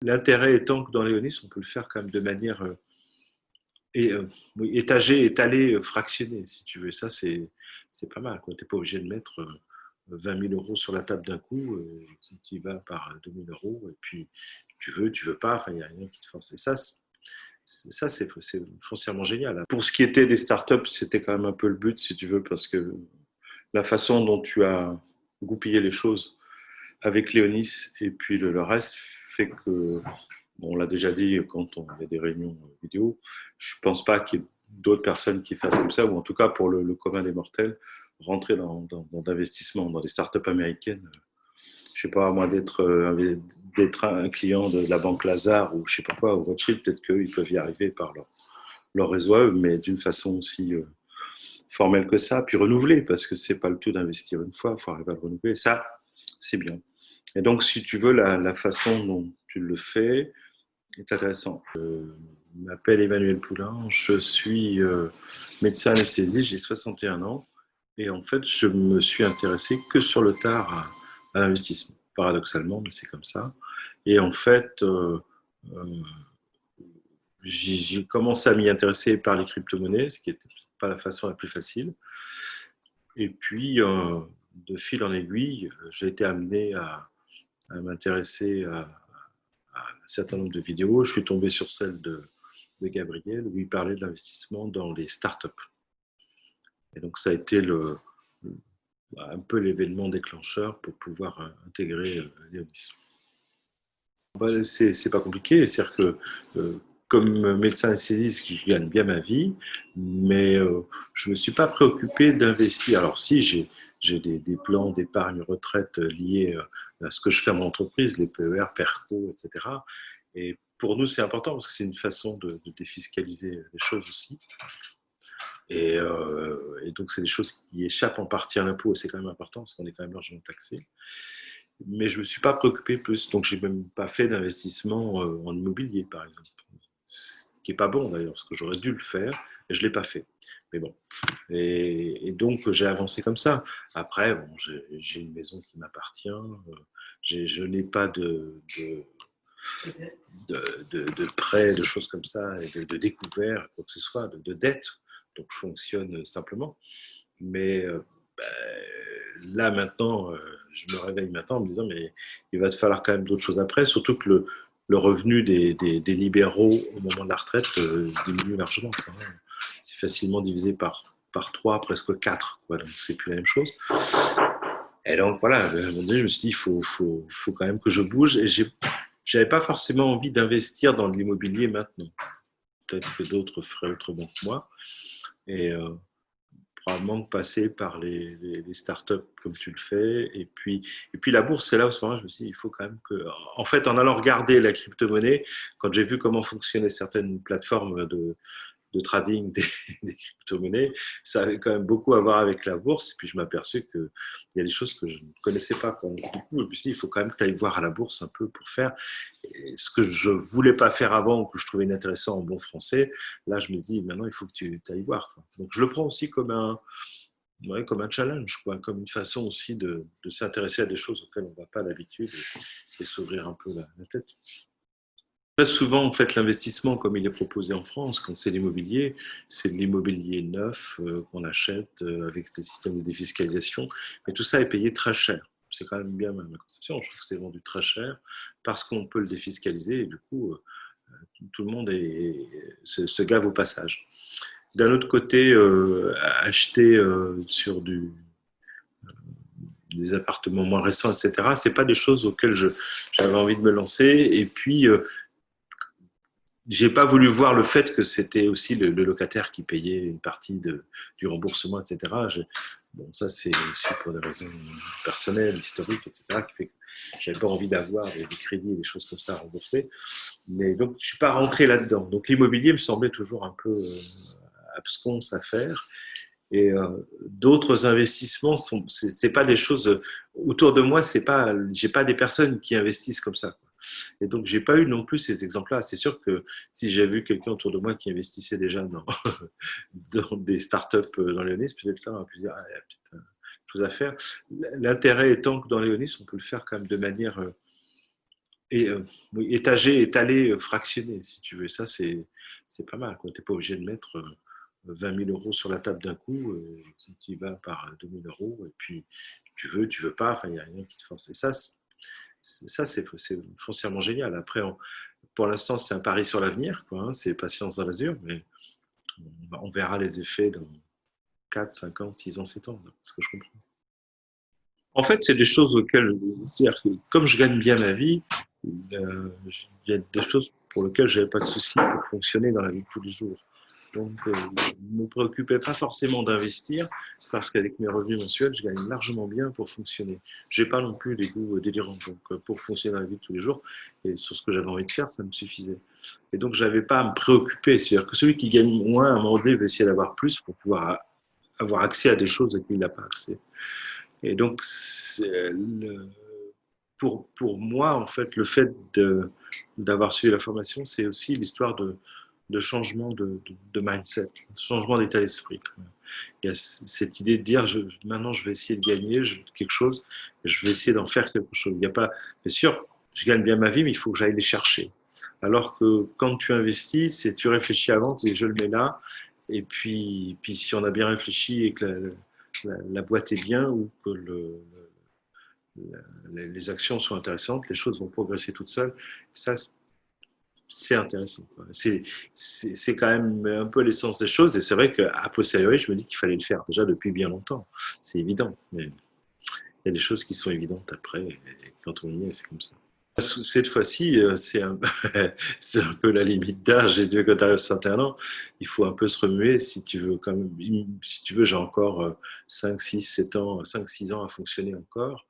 L'intérêt étant que dans Léonis, on peut le faire quand même de manière oui, étagée, étalée, fractionnée, si tu veux. Ça, c'est pas mal. Tu n'es pas obligé de mettre 20 000 euros sur la table d'un coup, qui va par 2 000 euros, et puis tu veux pas, enfin, il n'y a rien qui te force. Et ça, c'est foncièrement génial. Pour ce qui était des startups, c'était quand même un peu le but, si tu veux, parce que la façon dont tu as goupillé les choses avec Léonis et puis le reste fait que, bon, on l'a déjà dit quand on a des réunions vidéo, je ne pense pas qu'il y ait d'autres personnes qui fassent comme ça, ou en tout cas pour le commun des mortels, rentrer dans l'investissement dans des startups américaines. Je ne sais pas, à moins d'être un client de la banque Lazare ou je ne sais pas quoi, ou Rothschild, peut-être qu'ils peuvent y arriver par leur réseau à eux, mais d'une façon aussi formelle que ça, puis renouveler, parce que c'est pas le tout d'investir une fois, il faut arriver à le renouveler. Ça, c'est bien. Et donc, si tu veux, la façon dont tu le fais est intéressante. Je m'appelle Emmanuel Poulain, je suis médecin anesthésiste, j'ai 61 ans, et en fait, je me suis intéressé que sur le tard à l'investissement, paradoxalement, mais c'est comme ça. Et en fait, euh, j'ai commencé à m'y intéresser par les crypto-monnaies, ce qui n'était pas la façon la plus facile. Et puis, de fil en aiguille, j'ai été amené à m'intéresser à un certain nombre de vidéos. Je suis tombé sur celle de Gabriel où il parlait de l'investissement dans les startups. Et donc, ça a été un peu l'événement déclencheur pour pouvoir intégrer Léonis. C'est pas compliqué, c'est-à-dire que comme médecin anesthésiste, je gagne bien ma vie, mais je ne me suis pas préoccupé d'investir. Alors si, j'ai des plans d'épargne retraite liés à ce que je fais à mon entreprise, les PER, PERCO, etc. Et pour nous, c'est important parce que c'est une façon de défiscaliser les choses aussi. Et donc, c'est des choses qui échappent en partie à l'impôt, et c'est quand même important parce qu'on est quand même largement taxé. Mais je ne me suis pas préoccupé plus, donc je n'ai même pas fait d'investissement en immobilier, par exemple. Ce qui n'est pas bon d'ailleurs, parce que j'aurais dû le faire, et je ne l'ai pas fait. Mais bon. Et donc, j'ai avancé comme ça. Après, bon, j'ai une maison qui m'appartient, je n'ai pas de prêts, de choses comme ça, et de découvertes, quoi que ce soit, de dettes. Donc, je fonctionne simplement. Mais là, maintenant, je me réveille maintenant en me disant, mais il va te falloir quand même d'autres choses après, surtout que le revenu des libéraux au moment de la retraite diminue largement. C'est facilement divisé par 3, presque 4. Quoi, donc, c'est plus la même chose. Et donc, voilà, à un moment donné, je me suis dit, il faut quand même que je bouge. Et j'avais pas forcément envie d'investir dans de l'immobilier maintenant. Peut-être que d'autres feraient autrement que moi. Et probablement passer par les startups comme tu le fais. Et puis la bourse, c'est là où ce moment je me suis dit, il faut quand même que. En fait, en allant regarder la crypto-monnaie, quand j'ai vu comment fonctionnaient certaines plateformes de trading des crypto-monnaies, ça avait quand même beaucoup à voir avec la bourse. Et puis je m'aperçus qu'il y a des choses que je ne connaissais pas. Quoi. Du coup, je me suis dit, il faut quand même que tu ailles voir à la bourse un peu pour faire ce que je ne voulais pas faire avant ou que je trouvais inintéressant en bon français. Là, je me dis, maintenant, il faut que tu ailles voir. Quoi. Donc je le prends aussi comme un challenge, quoi, comme une façon aussi de s'intéresser à des choses auxquelles on ne va pas d'habitude et s'ouvrir un peu la tête. Très souvent, en fait, l'investissement, comme il est proposé en France, quand c'est l'immobilier, c'est de l'immobilier neuf qu'on achète avec des systèmes de défiscalisation. Mais tout ça est payé très cher. C'est quand même bien ma conception. Je trouve que c'est vendu très cher parce qu'on peut le défiscaliser et du coup, tout le monde se gave au passage. D'un autre côté, acheter sur des appartements moins récents, etc., c'est pas des choses auxquelles j'avais envie de me lancer. Et puis, j'ai pas voulu voir le fait que c'était aussi le locataire qui payait une partie du remboursement, etc. Bon, ça, c'est aussi pour des raisons personnelles, historiques, etc., qui fait que j'avais pas envie d'avoir des crédits et des choses comme ça à rembourser. Mais donc, je suis pas rentré là-dedans. Donc, l'immobilier me semblait toujours un peu absconce à faire. Et d'autres investissements c'est pas des choses autour de moi. J'ai pas des personnes qui investissent comme ça. Et donc, j'ai pas eu non plus ces exemples-là. C'est sûr que si j'ai vu quelqu'un autour de moi qui investissait déjà dans des startups dans Léonis, peut-être là, on a pu dire, ah, il y a peut-être chose à faire. L'intérêt étant que dans Léonis, on peut le faire quand même de manière Et oui, étagé, étalé, fractionné, si tu veux. Ça, c'est pas mal. Tu n'es pas obligé de mettre 20 000 euros sur la table d'un coup. Tu y vas par 2 000 euros. Et puis, tu veux pas. Enfin, il n'y a rien qui te force. Et ça, c'est foncièrement génial. Après, pour l'instant, c'est un pari sur l'avenir, quoi, hein, c'est patience dans l'azur. Mais on verra les effets dans 4, 5 ans, 6 ans, 7 ans. Ce que je comprends. En fait, c'est des choses auxquelles, c'est-à-dire que comme je gagne bien ma vie, il y a des choses pour lesquelles je n'avais pas de soucis pour fonctionner dans la vie de tous les jours. Donc, je ne me préoccupais pas forcément d'investir parce qu'avec mes revenus mensuels, je gagne largement bien pour fonctionner. Je n'ai pas non plus des goûts délirants. Donc, pour fonctionner dans la vie de tous les jours et sur ce que j'avais envie de faire, ça me suffisait. Et donc, je n'avais pas à me préoccuper. C'est-à-dire que celui qui gagne moins, à un moment donné, va essayer d'avoir plus pour pouvoir avoir accès à des choses auxquelles il n'a pas accès. Et donc, pour moi, en fait, le fait d'avoir suivi la formation, c'est aussi l'histoire de changement de mindset, changement d'état d'esprit. Il y a cette idée de dire, maintenant, je vais essayer de gagner quelque chose, et je vais essayer d'en faire quelque chose. Il y a pas, bien sûr, je gagne bien ma vie, mais il faut que j'aille les chercher. Alors que quand tu investis, c'est tu réfléchis avant, tu dis, je le mets là, et puis si on a bien réfléchi et que la boîte est bien ou que les actions sont intéressantes, les choses vont progresser toutes seules. Ça, c'est intéressant. C'est quand même un peu l'essence des choses. Et c'est vrai qu'à posteriori, je me dis qu'il fallait le faire déjà depuis bien longtemps. C'est évident. Mais il y a des choses qui sont évidentes après. Et quand on y est, c'est comme ça. Cette fois-ci, c'est un peu la limite d'âge. Et quand tu arrives à 61 ans, il faut un peu se remuer si tu veux. Quand même, si tu veux, j'ai encore 5, 6, 7 ans, 5, 6 ans à fonctionner encore.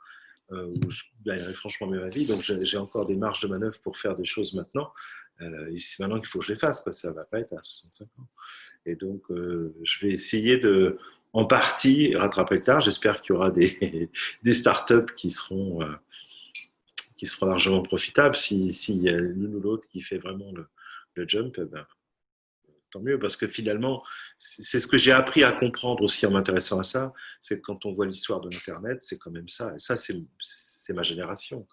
Où je gagnerai franchement mieux ma vie. Donc j'ai encore des marges de manœuvre pour faire des choses maintenant. Et c'est maintenant qu'il faut que je les fasse, quoi. Ça ne va pas être à 65 ans. Et donc je vais essayer de, en partie, rattraper le tard. J'espère qu'il y aura des startups qui seront largement profitables. S'il y a l'une ou l'autre qui fait vraiment le jump, eh ben, tant mieux, parce que finalement, c'est ce que j'ai appris à comprendre aussi en m'intéressant à ça, c'est que quand on voit l'histoire de l'Internet, c'est quand même ça. Et ça, c'est ma génération.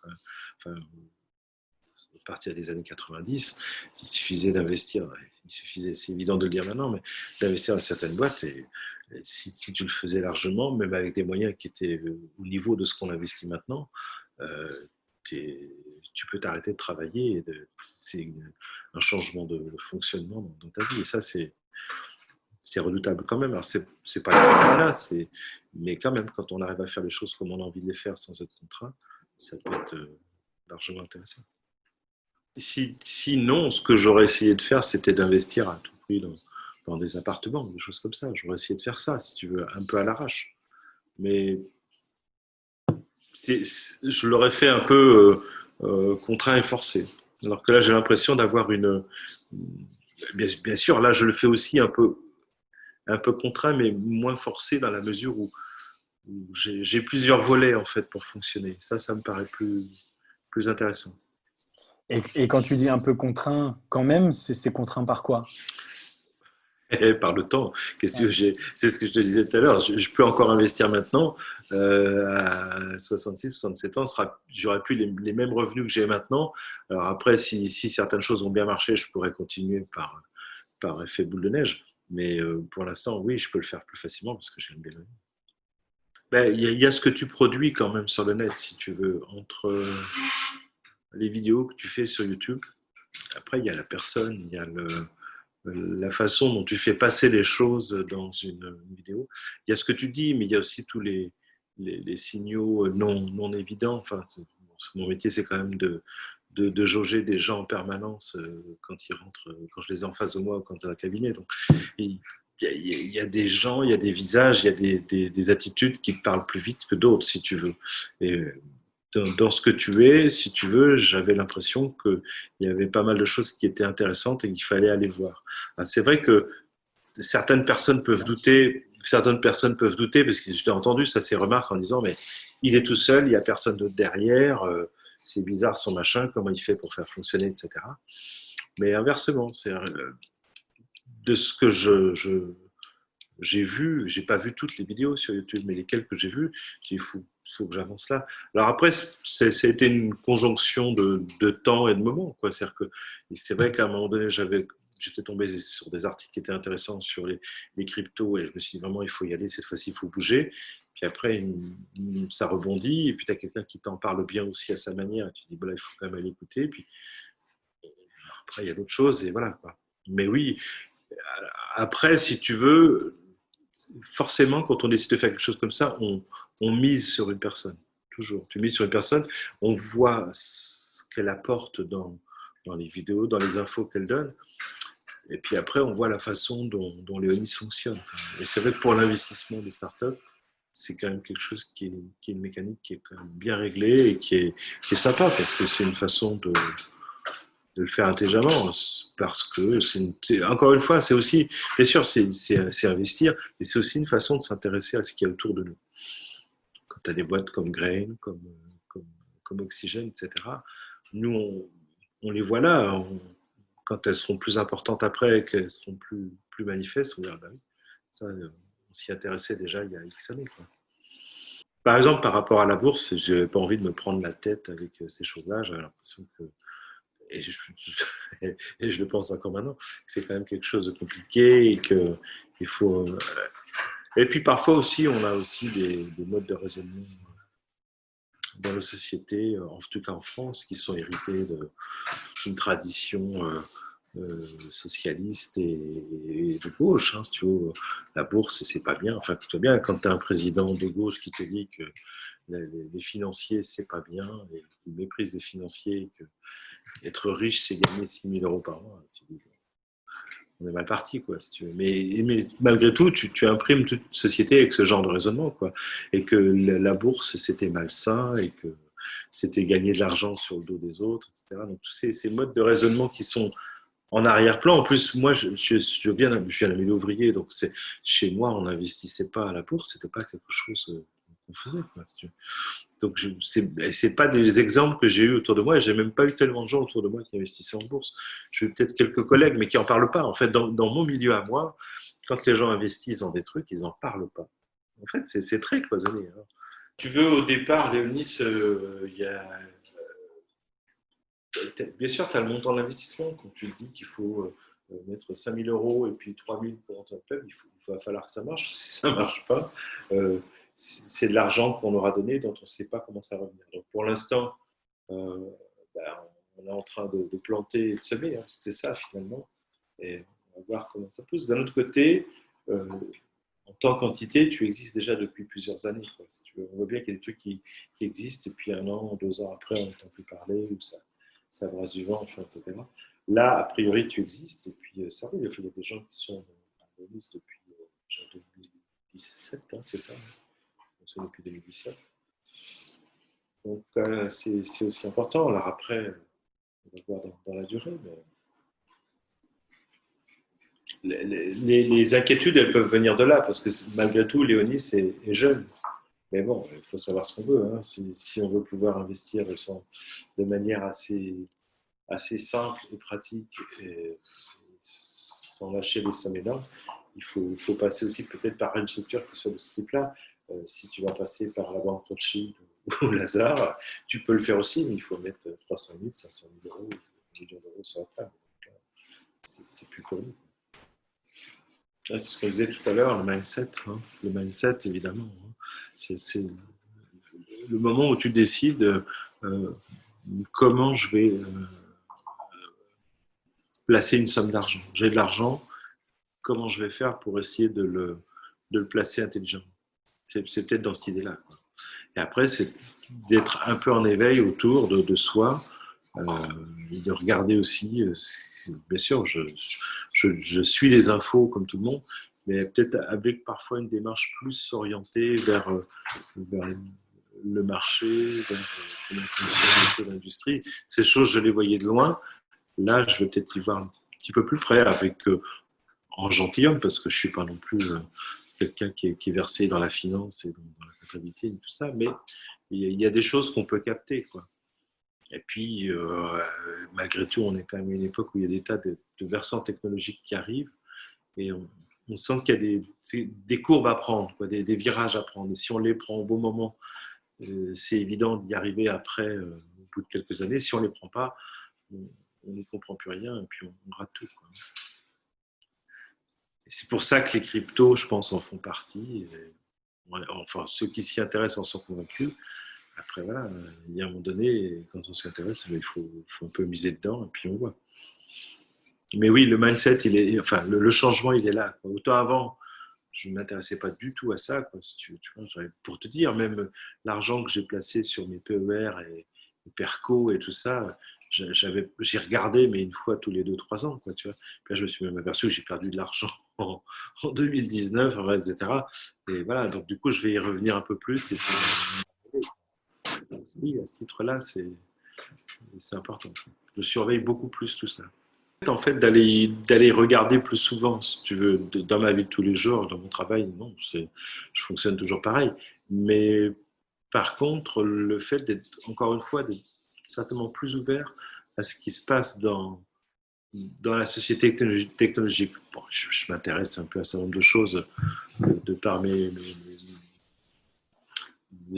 Enfin, à partir des années 90, il suffisait d'investir, c'est évident de le dire maintenant, mais d'investir dans certaines boîtes, et si tu le faisais largement, même avec des moyens qui étaient au niveau de ce qu'on investit maintenant, euh, tu peux t'arrêter de travailler. C'est un changement de fonctionnement dans ta vie. Et ça, c'est redoutable quand même. Alors, c'est pas là, mais quand même, quand on arrive à faire les choses comme on a envie de les faire sans être contraint, ça peut être largement intéressant. Sinon, ce que j'aurais essayé de faire, c'était d'investir à tout prix dans des appartements, des choses comme ça. J'aurais essayé de faire ça, si tu veux, un peu à l'arrache. Mais je l'aurais fait un peu contraint et forcé. Alors que là, j'ai l'impression d'avoir bien sûr, là, je le fais aussi un peu contraint, mais moins forcé dans la mesure où j'ai plusieurs volets, en fait, pour fonctionner. Ça me paraît plus intéressant. Et quand tu dis un peu contraint, quand même, c'est contraint par quoi? Et par le temps, qu'est-ce que Ouais. c'est ce que je te disais tout à l'heure. Je peux encore investir maintenant. À 66, 67 ans, j'aurai plus les mêmes revenus que j'ai maintenant. Alors après, si certaines choses ont bien marché, je pourrais continuer par effet boule de neige. Mais pour l'instant, oui, je peux le faire plus facilement parce que j'ai une belle vie. Ben, il y a ce que tu produis quand même sur le net, si tu veux, entre les vidéos que tu fais sur YouTube. Après, il y a la personne, il y a la façon dont tu fais passer les choses dans une vidéo. Il y a ce que tu dis, mais il y a aussi tous les signaux non évidents. Enfin, mon métier, c'est quand même de jauger des gens en permanence quand ils rentrent, quand je les ai en face de moi ou quand ils sont dans le cabinet. Donc, il y a des gens, il y a des visages, il y a des attitudes qui te parlent plus vite que d'autres, si tu veux. Et dans ce que tu es, si tu veux, j'avais l'impression qu'il y avait pas mal de choses qui étaient intéressantes et qu'il fallait aller voir. C'est vrai que certaines personnes peuvent douter, parce que je t'ai entendu ça, ces remarques en disant, mais il est tout seul, il n'y a personne d'autre derrière, c'est bizarre son machin, comment il fait pour faire fonctionner, etc. Mais inversement, de ce que j'ai vu, j'ai pas vu toutes les vidéos sur YouTube, mais lesquelles que j'ai vues, j'ai dit, faut que j'avance là. Alors après, c'était une conjonction de temps et de moments, quoi. C'est-à-dire que c'est vrai qu'à un moment donné, j'étais tombé sur des articles qui étaient intéressants sur les cryptos et je me suis dit vraiment, il faut y aller, cette fois-ci, il faut bouger. Puis après, ça rebondit et puis tu as quelqu'un qui t'en parle bien aussi à sa manière. Et tu te dis, bon, là, il faut quand même aller écouter. Puis après, il y a d'autres choses et voilà, quoi. Mais oui, après, si tu veux, forcément, quand on décide de faire quelque chose comme ça, on mise sur une personne. Toujours. Tu mises sur une personne, on voit ce qu'elle apporte dans les vidéos, dans les infos qu'elle donne. Et puis après, on voit la façon dont Léonis fonctionne. Et c'est vrai que pour l'investissement des startups, c'est quand même quelque chose qui est une mécanique qui est quand même bien réglée et qui est sympa parce que c'est une façon de le faire intelligemment. Parce que, encore une fois, c'est aussi, bien sûr, c'est investir, mais c'est aussi une façon de s'intéresser à ce qu'il y a autour de nous. Quand tu as des boîtes comme Grain, comme Oxygène, etc., nous, on les voit là. Quand elles seront plus importantes après, qu'elles seront plus manifestes, on dira, bah oui, ça, on s'y intéressait déjà il y a X années, quoi. Par exemple, par rapport à la bourse, je n'avais pas envie de me prendre la tête avec ces choses-là. J'avais l'impression que, et je, et je le pense encore maintenant, que c'est quand même quelque chose de compliqué et qu'il faut. Et puis parfois aussi, on a aussi des modes de raisonnement dans nos sociétés, en tout cas en France, qui sont hérités d'une tradition socialiste et de gauche. Hein, si tu veux, la bourse, c'est pas bien. Enfin, tu vois bien, quand tu as un président de gauche qui te dit que les financiers, c'est pas bien, et qu'il méprise les financiers, et que être riche, c'est gagner 6 000 euros par mois. Tu dis, on est mal parti, quoi, si tu veux. Mais malgré tout, tu imprimes toute une société avec ce genre de raisonnement, quoi. Et que la bourse, c'était malsain, et que c'était gagner de l'argent sur le dos des autres, etc. Donc, tous ces modes de raisonnement qui sont en arrière-plan. En plus, moi, je viens d'un milieu ouvrier, donc chez moi, on n'investissait pas à la bourse, c'était pas quelque chose qu'on faisait, quoi, si tu veux. Donc, c'est pas des exemples que j'ai eu autour de moi, et j'ai même pas eu tellement de gens autour de moi qui investissaient en bourse. J'ai eu peut-être quelques collègues, mais qui en parlent pas. En fait, dans mon milieu à moi, quand les gens investissent dans des trucs, ils en parlent pas. En fait, c'est très cloisonné. Hein. Tu veux, au départ, Léonis, il y a bien sûr, tu as le montant d'investissement. Quand tu dis qu'il faut mettre 5 000 euros et puis 3 000 pour entrer au club, il va falloir que ça marche. Si ça ne marche pas, euh, c'est de l'argent qu'on aura donné dont on ne sait pas comment ça va revenir. Donc pour l'instant, euh, ben, on est en train de planter et de semer. Hein, c'est ça finalement. Et on va voir comment ça pousse. D'un autre côté, euh, en tant qu'entité, tu existes déjà depuis plusieurs années. Quoi. Si tu veux. On voit bien qu'il y a des trucs qui existent et puis 1 an, 2 ans après, on n'entend plus parler ou ça brasse du vent, enfin, etc. Là, a priori, tu existes et puis ça roule. Il y a des gens qui sont en bonus depuis 2017, hein, c'est ça, hein, depuis 2017. Donc, c'est aussi important. Alors après, on va voir dans la durée. Mais les inquiétudes, elles peuvent venir de là, parce que malgré tout, Léonis est jeune. Mais bon, il faut savoir ce qu'on veut. Hein. Si on veut pouvoir investir de manière assez simple et pratique, et sans lâcher les sommes énormes, il faut passer aussi peut-être par une structure qui soit de ce type-là. Si tu vas passer par la banque Rothschild ou Lazare, tu peux le faire aussi, mais il faut mettre 300 000, 500 000 euros, 1 million d'euros sur la table. C'est plus connu. C'est ce qu'on disait tout à l'heure, le mindset. Hein. Le mindset, évidemment. Hein. C'est le moment où tu décides comment je vais placer une somme d'argent. J'ai de l'argent, comment je vais faire pour essayer de le placer intelligemment. C'est peut-être dans cette idée-là. Quoi. Et après, c'est d'être un peu en éveil autour de soi, et de regarder aussi, bien sûr, je suis les infos comme tout le monde, mais peut-être avec parfois une démarche plus orientée vers le marché, vers l'industrie. Ces choses, je les voyais de loin. Là, je vais peut-être y voir un petit peu plus près, avec en gentilhomme, parce que je ne suis pas non plus quelqu'un qui est versé dans la finance et dans la comptabilité et tout ça, mais il y a des choses qu'on peut capter, quoi. Et puis, malgré tout, on est quand même à une époque où il y a des tas de versants technologiques qui arrivent et on sent qu'il y a des courbes à prendre, quoi, des virages à prendre. Et si on les prend au bon moment c'est évident d'y arriver après, au bout de quelques années. Si on ne les prend pas, on ne comprend plus rien et puis on rate tout, quoi. Et c'est pour ça que les cryptos, je pense, en font partie. Et, enfin, ceux qui s'y intéressent en sont convaincus. Après, voilà, il y a un moment donné, quand on s'y intéresse, faut un peu miser dedans et puis on voit. Mais oui, le mindset, enfin, le changement, il est là, quoi. Autant avant, je ne m'intéressais pas du tout à ça, quoi. Si tu vois, pour te dire, même l'argent que j'ai placé sur mes PER et Perco et tout ça, j'ai regardé, mais une fois tous les 2, 3 ans, quoi, tu vois. Puis là, je me suis même aperçu que j'ai perdu de l'argent en 2019, enfin, etc. Et voilà, donc du coup, je vais y revenir un peu plus. Et puis, oui, à ce titre-là, c'est important. Je surveille beaucoup plus tout ça. En fait, d'aller regarder plus souvent, si tu veux, dans ma vie de tous les jours, dans mon travail, non, je fonctionne toujours pareil. Mais par contre, le fait d'être, encore une fois, d'être certainement plus ouvert à ce qui se passe dans la société technologique. Bon, je m'intéresse un peu à un certain nombre de choses de par les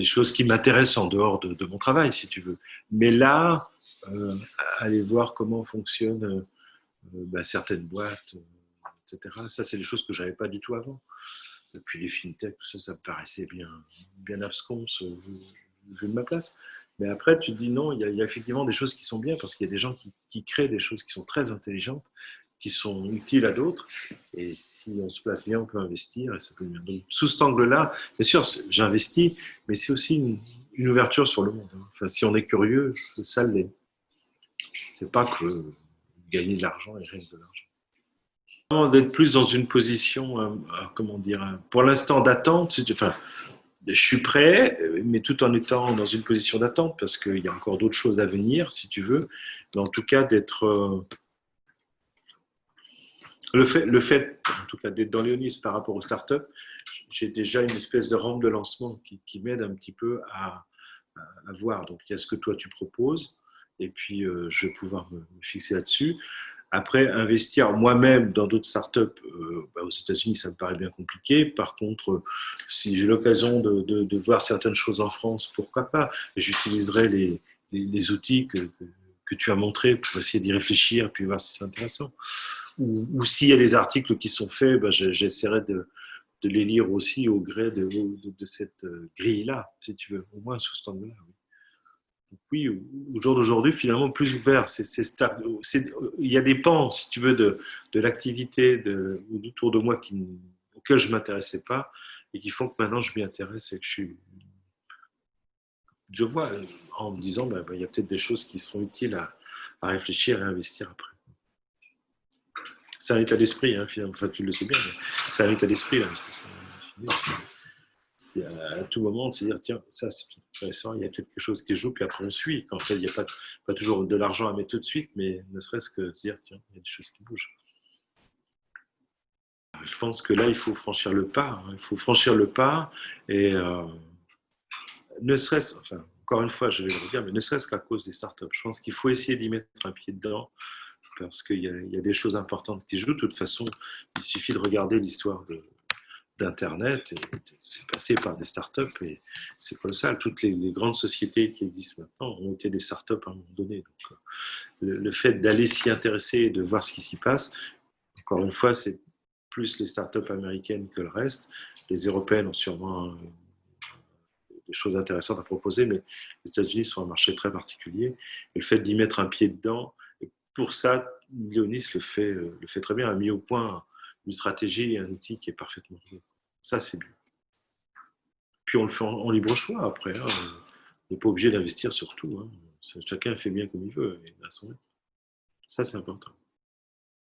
choses qui m'intéressent en dehors de mon travail, si tu veux. Mais là, aller voir comment fonctionne certaines boîtes, etc. Ça, c'est des choses que je n'avais pas du tout avant. Et puis les fintechs, tout ça, ça me paraissait bien absconce vu de ma place. Mais après, tu te dis non, il y a effectivement des choses qui sont bien parce qu'il y a des gens qui créent des choses qui sont très intelligentes, qui sont utiles à d'autres. Et si on se place bien, on peut investir et ça peut bien. Donc, sous cet angle-là, bien sûr, j'investis, mais c'est aussi une ouverture sur le monde. Enfin, si on est curieux, ça l'est. C'est pas que gagner de l'argent et rien que de l'argent. D'être plus dans une position, comment dire, pour l'instant d'attente. Enfin, je suis prêt, mais tout en étant dans une position d'attente parce qu'il y a encore d'autres choses à venir, si tu veux. Mais en tout cas, d'être le fait, en tout cas, d'être dans Léonis par rapport aux startups, j'ai déjà une espèce de rampe de lancement qui m'aide un petit peu à voir. Donc, il y a ce que toi tu proposes, et puis je vais pouvoir me fixer là-dessus. Après, investir moi-même dans d'autres startups, aux États-Unis, ça me paraît bien compliqué. Par contre, si j'ai l'occasion de voir certaines choses en France, pourquoi pas? J'utiliserai les outils que tu as montrés pour essayer d'y réfléchir, puis voir si c'est intéressant. Ou s'il y a des articles qui sont faits, j'essaierai de les lire aussi au gré de cette grille-là, si tu veux, au moins sous cet angle-là. Oui. Oui, au jour d'aujourd'hui, finalement, plus ouvert. Il y a des pans, si tu veux, de l'activité autour de moi auxquels je ne m'intéressais pas et qui font que maintenant je m'y intéresse et que je vois en me disant, il y a peut-être des choses qui seront utiles à réfléchir et à investir après. C'est un état d'esprit, hein, finalement. Enfin, tu le sais bien, mais c'est un état d'esprit, l'investissement. C'est à tout moment de se dire, tiens, ça c'est intéressant, il y a peut-être quelque chose qui joue, puis après on suit. En fait, il n'y a pas toujours de l'argent à mettre tout de suite, mais ne serait-ce que se dire, tiens, il y a des choses qui bougent. Je pense que là, il faut franchir le pas. Hein. Il faut franchir le pas et ne serait-ce, enfin, encore une fois, je vais le redire, mais ne serait-ce qu'à cause des startups. Je pense qu'il faut essayer d'y mettre un pied dedans parce qu'il y a des choses importantes qui jouent. De toute façon, il suffit de regarder l'histoire d'Internet, et c'est passé par des startups et c'est colossal. Toutes les grandes sociétés qui existent maintenant ont été des startups à un moment donné. Donc, le fait d'aller s'y intéresser et de voir ce qui s'y passe, encore une fois, c'est plus les startups américaines que le reste. Les européennes ont sûrement des choses intéressantes à proposer, mais les États-Unis sont un marché très particulier. Et le fait d'y mettre un pied dedans, et pour ça, Léonis le fait très bien, a mis au point une stratégie et un outil qui est parfaitement bien. Ça, c'est bien. Puis on le fait en libre choix après. Hein. On n'est pas obligé d'investir sur tout. Hein. Chacun fait bien comme il veut. Et à son rythme. Ça, c'est important.